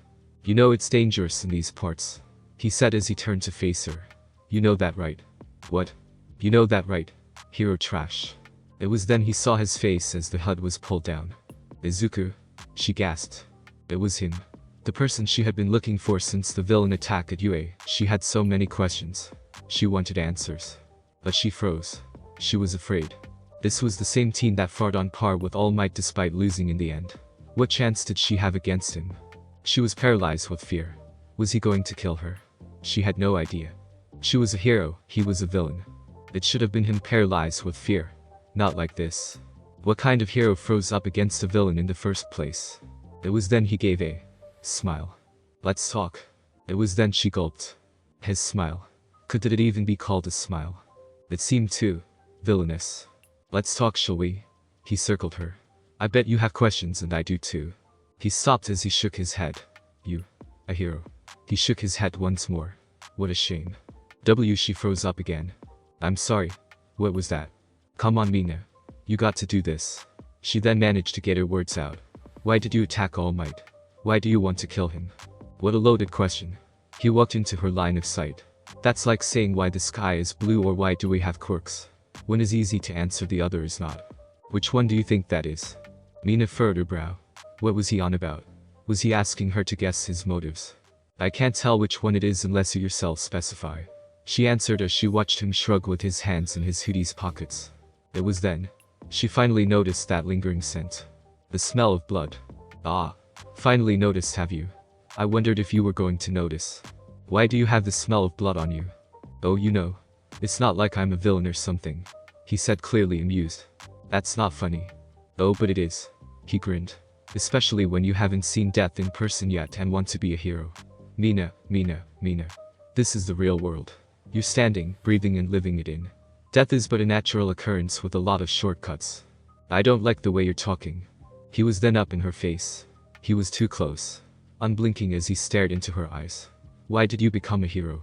You know it's dangerous in these parts, he said as he turned to face her. You know that, right? What? You know that, right? Hero trash. It was then he saw his face as the HUD was pulled down. Izuku, she gasped. It was him. The person she had been looking for since the villain attack at UA. She had so many questions. She wanted answers. But she froze. She was afraid. This was the same team that fought on par with All Might despite losing in the end. What chance did she have against him? She was paralyzed with fear. Was he going to kill her? She had no idea. She was a hero, he was a villain. It should have been him paralyzed with fear. Not like this. What kind of hero froze up against a villain in the first place? It was then he gave a smile. Let's talk. It was then she gulped. His smile. Could it even be called a smile? It seemed too villainous. Let's talk, shall we? He circled her. I bet you have questions and I do too. He stopped as he shook his head. You, a hero. He shook his head once more. What a shame. She froze up again. I'm sorry. What was that? Come on, Mina. You got to do this. She then managed to get her words out. Why did you attack All Might? Why do you want to kill him? What a loaded question. He walked into her line of sight. That's like saying why the sky is blue or why do we have quirks. One is easy to answer, the other is not. Which one do you think that is? Mina furrowed her brow. What was he on about? Was he asking her to guess his motives? I can't tell which one it is unless you yourself specify. She answered as she watched him shrug with his hands in his hoodie's pockets. It was then she finally noticed that lingering scent. The smell of blood. Ah. Finally noticed, have you? I wondered if you were going to notice. Why do you have the smell of blood on you? Oh, you know. It's not like I'm a villain or something. He said, clearly amused. That's not funny. Oh, but it is. He grinned. Especially when you haven't seen death in person yet and want to be a hero. Mina. This is the real world. You're standing, breathing and living it in. Death is but a natural occurrence with a lot of shortcuts. I don't like the way you're talking. He was then up in her face. He was too close. Unblinking as he stared into her eyes. Why did you become a hero?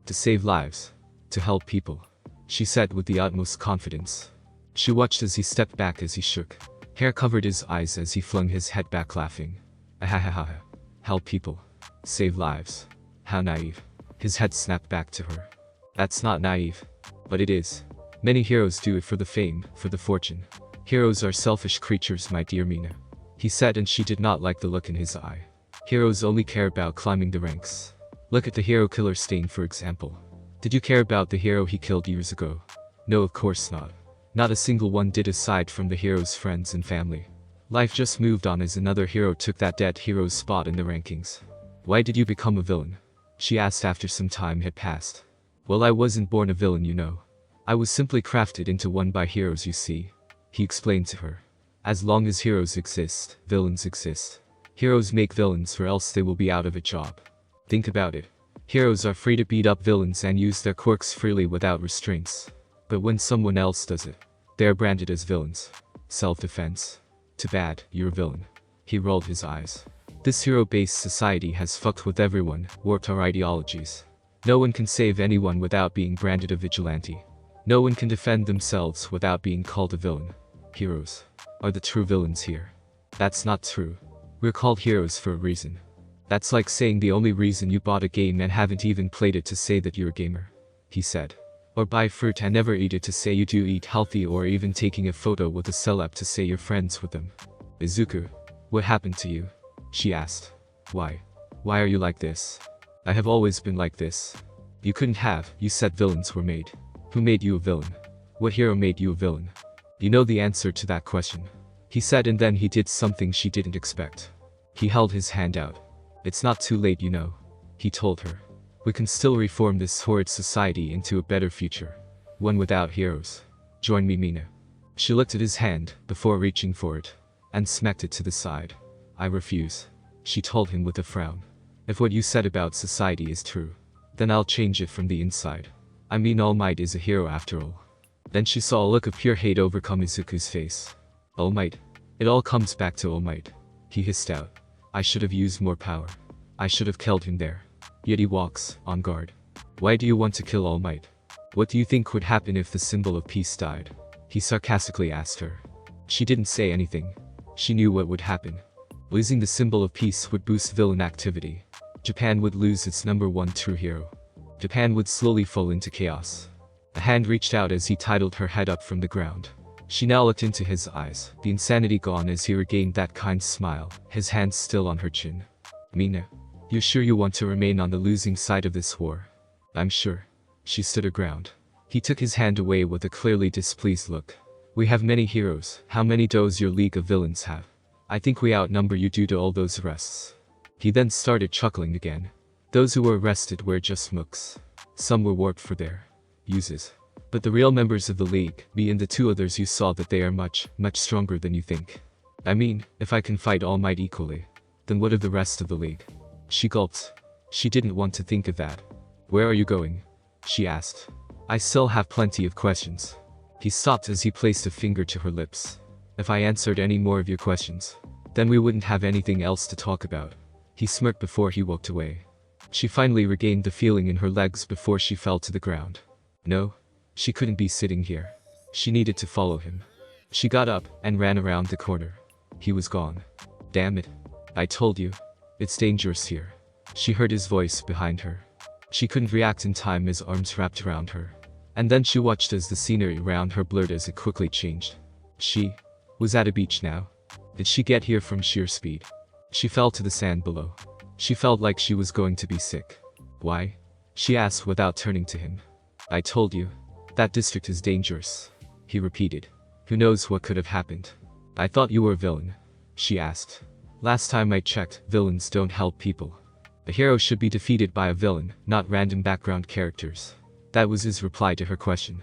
To save lives. To help people. She said with the utmost confidence. She watched as he stepped back as he shook. Hair covered his eyes as he flung his head back laughing. Ahahaha. Help people. Save lives. How naive. His head snapped back to her. That's not naive. But it is. Many heroes do it for the fame, for the fortune. Heroes are selfish creatures, my dear Mina. He said, and she did not like the look in his eye. Heroes only care about climbing the ranks. Look at the hero killer Stain, for example. Did you care about the hero he killed years ago? No, of course not. Not a single one did, aside from the hero's friends and family. Life just moved on as another hero took that dead hero's spot in the rankings. Why did you become a villain? She asked after some time had passed. Well, I wasn't born a villain, you know. I was simply crafted into one by heroes, you see. He explained to her. As long as heroes exist, villains exist. Heroes make villains or else they will be out of a job. Think about it. Heroes are free to beat up villains and use their quirks freely without restraints. But when someone else does it, they are branded as villains. Self-defense. Too bad, you're a villain. He rolled his eyes. This hero-based society has fucked with everyone, warped our ideologies. No one can save anyone without being branded a vigilante. No one can defend themselves without being called a villain. Heroes are the true villains here. That's not true. We're called heroes for a reason. That's like saying the only reason you bought a game and haven't even played it to say that you're a gamer. He said. Or buy fruit and never eat it to say you do eat healthy, or even taking a photo with a celeb to say you're friends with them. Izuku, what happened to you? She asked. Why? Why are you like this? I have always been like this. You couldn't have, you said villains were made. Who made you a villain? What hero made you a villain? You know the answer to that question. He said, and then he did something she didn't expect. He held his hand out. It's not too late, you know. He told her. We can still reform this horrid society into a better future. One without heroes. Join me, Mina. She looked at his hand, before reaching for it, and smacked it to the side. I refuse. She told him with a frown. If what you said about society is true, then I'll change it from the inside. I mean, All Might is a hero after all. Then she saw a look of pure hate overcome Izuku's face. All Might. It all comes back to All Might. He hissed out. I should have used more power. I should have killed him there. Yet he walks, on guard. Why do you want to kill All Might? What do you think would happen if the symbol of peace died? He sarcastically asked her. She didn't say anything. She knew what would happen. Losing the symbol of peace would boost villain activity. Japan would lose its number one true hero. Japan would slowly fall into chaos. A hand reached out as he titled her head up from the ground. She now looked into his eyes, the insanity gone as he regained that kind smile, his hands still on her chin. Mina, you're sure you want to remain on the losing side of this war? I'm sure. She stood her ground. He took his hand away with a clearly displeased look. We have many heroes. How many does your League of Villains have? I think we outnumber you due to all those arrests. He then started chuckling again. Those who were arrested were just mooks. Some were warped for their uses. But the real members of the League, me and the two others, you saw that they are much, much stronger than you think. I mean, if I can fight All Might equally, then what of the rest of the League? She gulped. She didn't want to think of that. Where are you going? She asked. I still have plenty of questions. He stopped as he placed a finger to her lips. If I answered any more of your questions, then we wouldn't have anything else to talk about. He smirked before he walked away. She finally regained the feeling in her legs before she fell to the ground. No, she couldn't be sitting here. She needed to follow him. She got up and ran around the corner. He was gone. Damn it. I told you. It's dangerous here. She heard his voice behind her. She couldn't react in time, his arms wrapped around her. And then she watched as the scenery around her blurred as it quickly changed. She was at a beach now. Did she get here from sheer speed? She fell to the sand below. She felt like she was going to be sick. Why? She asked without turning to him. I told you. That district is dangerous. He repeated. Who knows what could have happened? I thought you were a villain. She asked. Last time I checked, villains don't help people. A hero should be defeated by a villain, not random background characters. That was his reply to her question.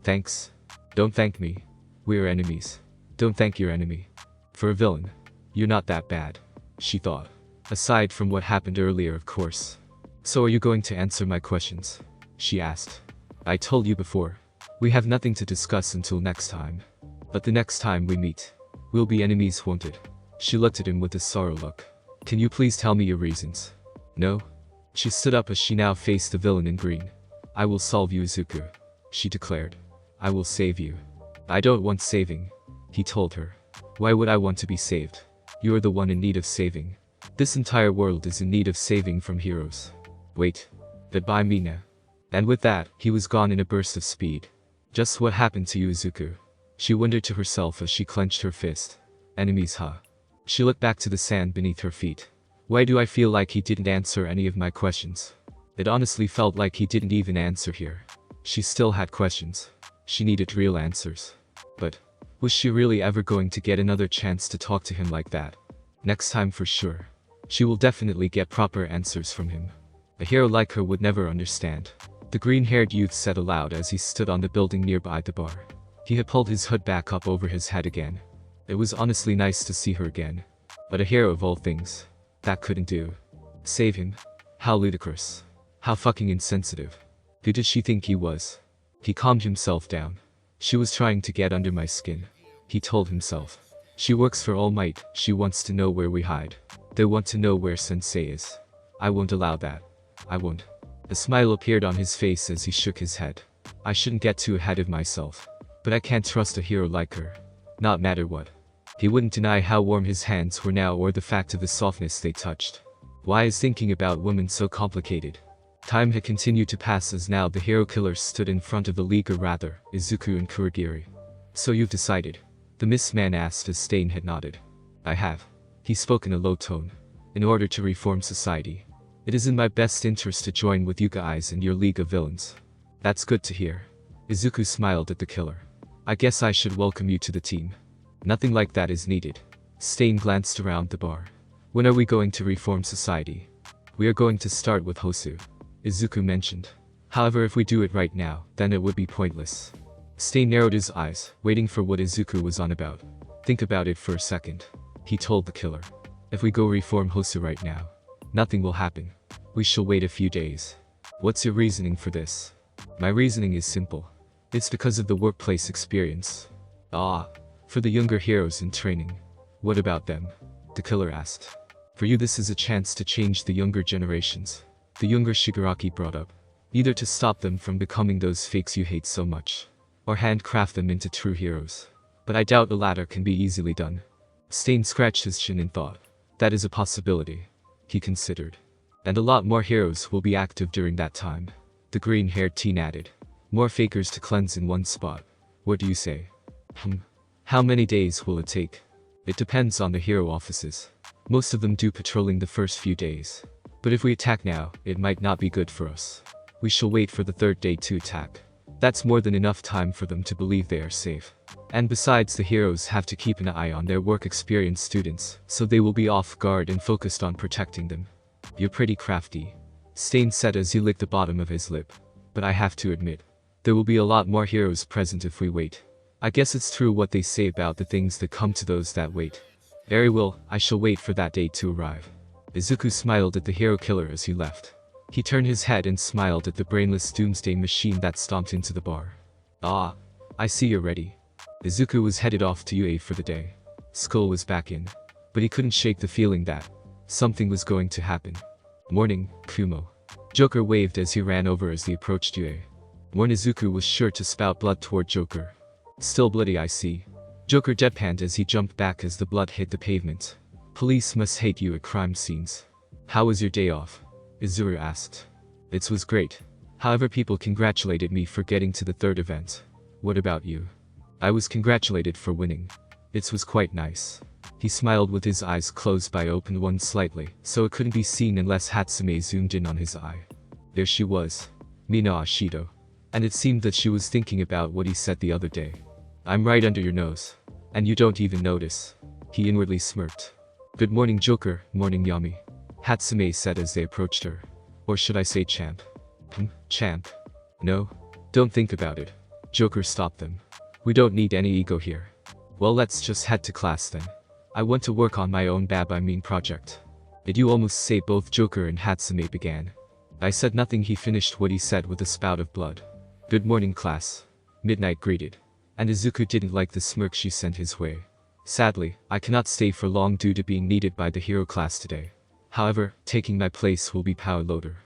Thanks. Don't thank me. We're enemies. Don't thank your enemy. For a villain, you're not that bad, she thought. Aside from what happened earlier, of course. So are you going to answer my questions? She asked. I told you before. We have nothing to discuss until next time. But the next time we meet, we'll be enemies, won't it? She looked at him with a sorrow look. Can you please tell me your reasons? No? She stood up as she now faced the villain in green. I will solve you, Izuku, she declared. I will save you. I don't want saving, he told her. Why would I want to be saved? You are the one in need of saving. This entire world is in need of saving from heroes. Wait. Goodbye, Mina. And with that, he was gone in a burst of speed. Just what happened to you, Izuku? She wondered to herself as she clenched her fist. Enemies, huh? She looked back to the sand beneath her feet. Why do I feel like he didn't answer any of my questions? It honestly felt like he didn't even answer here. She still had questions. She needed real answers. But was she really ever going to get another chance to talk to him like that? Next time for sure. She will definitely get proper answers from him. A hero like her would never understand. The green-haired youth said aloud as he stood on the building nearby the bar. He had pulled his hood back up over his head again. It was honestly nice to see her again. But a hero of all things, that couldn't do. Save him? How ludicrous. How fucking insensitive. Who did she think he was? He calmed himself down. She was trying to get under my skin, he told himself. She works for All Might, she wants to know where we hide. They want to know where Sensei is. I won't allow that. I won't. A smile appeared on his face as he shook his head. I shouldn't get too ahead of myself. But I can't trust a hero like her. Not matter what. He wouldn't deny how warm his hands were now or the fact of the softness they touched. Why is thinking about women so complicated? Time had continued to pass as now the hero killers stood in front of the League, or rather, Izuku and Kurogiri. So you've decided? The Mist Man asked as Stain had nodded. I have. He spoke in a low tone. In order to reform society. It is in my best interest to join with you guys in your League of Villains. That's good to hear. Izuku smiled at the killer. I guess I should welcome you to the team. Nothing like that is needed. Stain glanced around the bar. When are we going to reform society? We are going to start with Hosu, Izuku mentioned. However, if we do it right now, then it would be pointless. Stain narrowed his eyes, waiting for what Izuku was on about. Think about it for a second, he told the killer. If we go reform Hosu right now, nothing will happen. We shall wait a few days. What's your reasoning for this? My reasoning is simple. It's because of the workplace experience. For the younger heroes in training. What about them? The killer asked. For you, this is a chance to change the younger generations. The younger Shigaraki brought up. Either to stop them from becoming those fakes you hate so much, or handcraft them into true heroes. But I doubt the latter can be easily done. Stain scratched his chin in thought. That is a possibility, he considered. And a lot more heroes will be active during that time. The green-haired teen added. More fakers to cleanse in one spot. What do you say? How many days will it take? It depends on the hero offices. Most of them do patrolling the first few days. But if we attack now, it might not be good for us. We shall wait for the third day to attack. That's more than enough time for them to believe they are safe. And besides, the heroes have to keep an eye on their work-experienced students, so they will be off guard and focused on protecting them. You're pretty crafty. Stain said as he licked the bottom of his lip. But I have to admit, there will be a lot more heroes present if we wait. I guess it's true what they say about the things that come to those that wait. Very well, I shall wait for that day to arrive. Izuku smiled at the hero killer as he left. He turned his head and smiled at the brainless doomsday machine that stomped into the bar. Ah, I see you're ready. Izuku was headed off to UA for the day. Skull was back in, but he couldn't shake the feeling that something was going to happen. Morning, Kumo. Joker waved as he ran over as he approached UA. Morn. Izuku was sure to spout blood toward Joker. Still bloody, I see. Joker deadpanned as he jumped back as the blood hit the pavement. Police must hate you at crime scenes. How was your day off? Izuru asked. It was great. However, people congratulated me for getting to the third event. What about you? I was congratulated for winning. It was quite nice. He smiled with his eyes closed but opened one slightly, so it couldn't be seen unless Hatsume zoomed in on his eye. There she was. Mina Ashido. And it seemed that she was thinking about what he said the other day. I'm right under your nose. And you don't even notice. He inwardly smirked. Good morning, Joker. Morning, Yami. Hatsume said as they approached her. Or should I say champ? Champ? No? Don't think about it. Joker stopped them. We don't need any ego here. Well, let's just head to class then. I want to work on my own project. Did you almost say both Joker and Hatsume began? I said nothing. He finished what he said with a spout of blood. Good morning, class. Midnight greeted. And Izuku didn't like the smirk she sent his way. Sadly, I cannot stay for long due to being needed by the hero class today. However, taking my place will be Power Loader.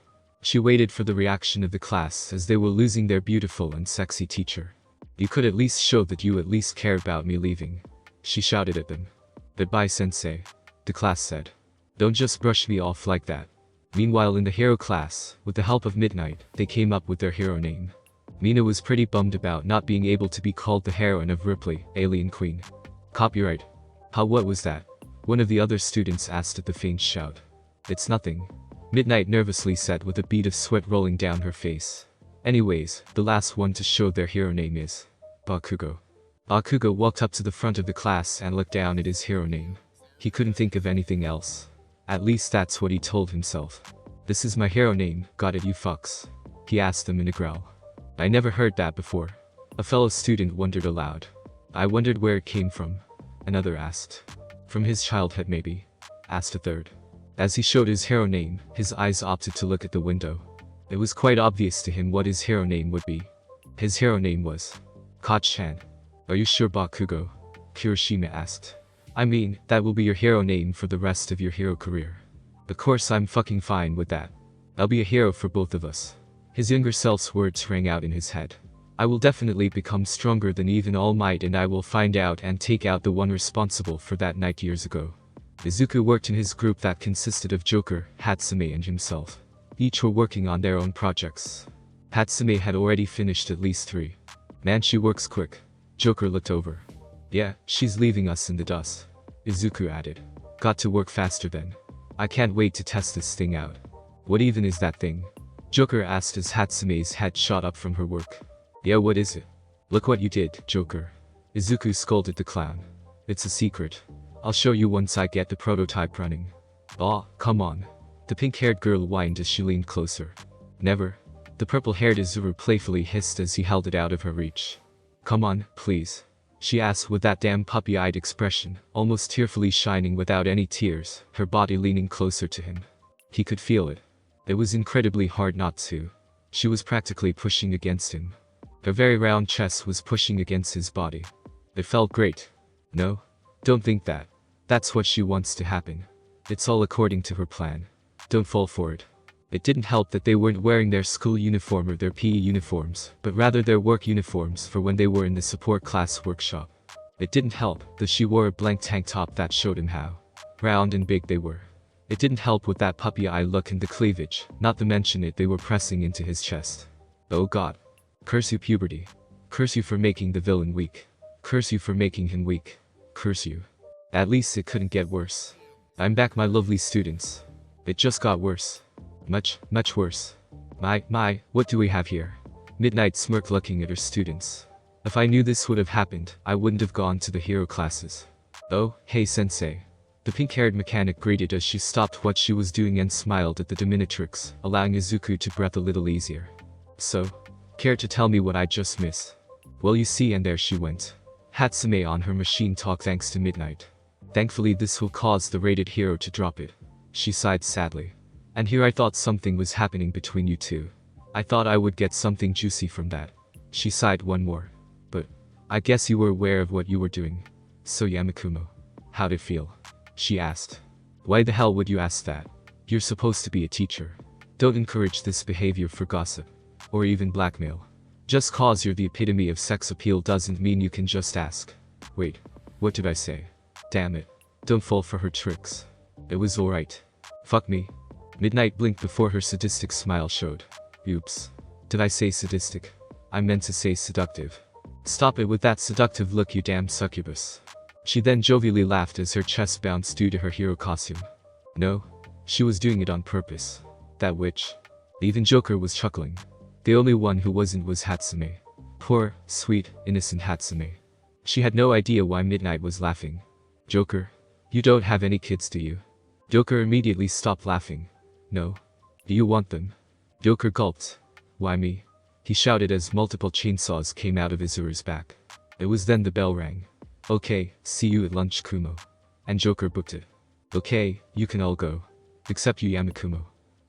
She waited for the reaction of the class as they were losing their beautiful and sexy teacher. You could at least show that you at least care about me leaving. She shouted at them. Goodbye, sensei. The class said. Don't just brush me off like that. Meanwhile, in the hero class, with the help of Midnight, they came up with their hero name. Mina was pretty bummed about not being able to be called the heroine of Ripley, Alien Queen. Copyright. What was that? One of the other students asked at the faint shout. It's nothing. Midnight nervously said with a bead of sweat rolling down her face. Anyways, the last one to show their hero name is Bakugo. Bakugo walked up to the front of the class and looked down at his hero name. He couldn't think of anything else. At least that's what he told himself. This is my hero name, got it you fucks? He asked them in a growl. I never heard that before. A fellow student wondered aloud. I wondered where it came from. Another asked. From his childhood maybe? Asked a third. As he showed his hero name, his eyes opted to look at the window. It was quite obvious to him what his hero name would be. His hero name was Koch-chan. Are you sure, Bakugo? Kirishima asked. I mean, that will be your hero name for the rest of your hero career. Of course I'm fucking fine with that. I'll be a hero for both of us. His younger self's words rang out in his head. I will definitely become stronger than even All Might, and I will find out and take out the one responsible for that night years ago. Izuku worked in his group that consisted of Joker, Hatsume and himself. Each were working on their own projects. Hatsume had already finished at least 3. Man, she works quick. Joker looked over. Yeah, she's leaving us in the dust. Izuku added. Got to work faster then. I can't wait to test this thing out. What even is that thing? Joker asked as Hatsume's head shot up from her work. Yeah, what is it? Look what you did, Joker. Izuku scolded the clown. It's a secret. I'll show you once I get the prototype running. Aw, come on. The pink-haired girl whined as she leaned closer. Never. The purple-haired Izuru playfully hissed as he held it out of her reach. Come on, please. She asked with that damn puppy-eyed expression, almost tearfully shining without any tears, her body leaning closer to him. He could feel it. It was incredibly hard not to. She was practically pushing against him. Her very round chest was pushing against his body. It felt great. No? Don't think that. That's what she wants to happen. It's all according to her plan. Don't fall for it. It didn't help that they weren't wearing their school uniform or their PE uniforms, but rather their work uniforms for when they were in the support class workshop. It didn't help that she wore a blank tank top that showed him how round and big they were. It didn't help with that puppy eye look and the cleavage, not to mention they were pressing into his chest. Oh god. Curse you puberty. Curse you for making the villain weak. Curse you for making him weak. Curse you. At least it couldn't get worse. I'm back, my lovely students. It just got worse. Much worse. My, what do we have here? Midnight smirked looking at her students. If I knew this would have happened, I wouldn't have gone to the hero classes. Oh, hey sensei. The pink-haired mechanic greeted as she stopped what she was doing and smiled at the dominatrix, allowing Izuku to breathe a little easier. So, care to tell me what I just missed? Well, you see, and there she went. Hatsume on her machine talk thanks to Midnight. Thankfully this will cause the rated hero to drop it. She sighed sadly. And here I thought something was happening between you two. I thought I would get something juicy from that. She sighed one more. But, I guess you were aware of what you were doing. So Yamakumo. How'd it feel? She asked. Why the hell would you ask that? You're supposed to be a teacher. Don't encourage this behavior for gossip. Or even blackmail. Just cause you're the epitome of sex appeal doesn't mean you can just ask. Wait, what did I say? Damn it. Don't fall for her tricks. It was alright. Fuck me. Midnight blinked before her sadistic smile showed. Oops. Did I say sadistic? I meant to say seductive. Stop it with that seductive look, you damn succubus. She then jovially laughed as her chest bounced due to her hero costume. No. She was doing it on purpose. That witch. Even Joker was chuckling. The only one who wasn't was Hatsume. Poor, sweet, innocent Hatsume. She had no idea why Midnight was laughing. Joker, you don't have any kids, do you? Joker immediately stopped laughing. No. Do you want them? Joker gulped. Why me? He shouted as multiple chainsaws came out of Izuru's back. It was then the bell rang. Okay, see you at lunch, Kumo. And Joker booked it. Okay, you can all go. Except you, Yamakumo.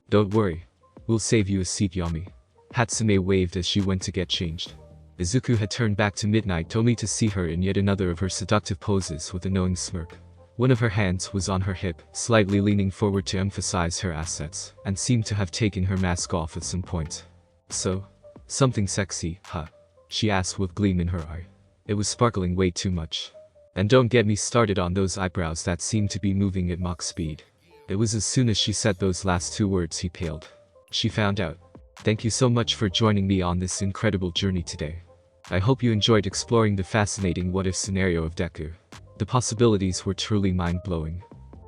Don't worry. We'll save you a seat, Yami. Hatsume waved as she went to get changed. Izuku had turned back to Midnight only to see her in yet another of her seductive poses with a knowing smirk. One of her hands was on her hip, slightly leaning forward to emphasize her assets, and seemed to have taken her mask off at some point. So, something sexy, huh? She asked with gleam in her eye. It was sparkling way too much. And don't get me started on those eyebrows that seemed to be moving at Mach speed. It was as soon as she said those last two words he paled. She found out. Thank you so much for joining me on this incredible journey today. I hope you enjoyed exploring the fascinating what-if scenario of Deku. The possibilities were truly mind-blowing.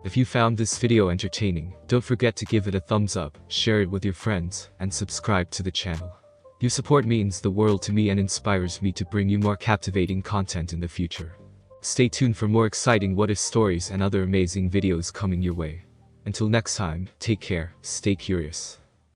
If you found this video entertaining, don't forget to give it a thumbs up, share it with your friends, and subscribe to the channel. Your support means the world to me and inspires me to bring you more captivating content in the future. Stay tuned for more exciting what-if stories and other amazing videos coming your way. Until next time, take care, stay curious.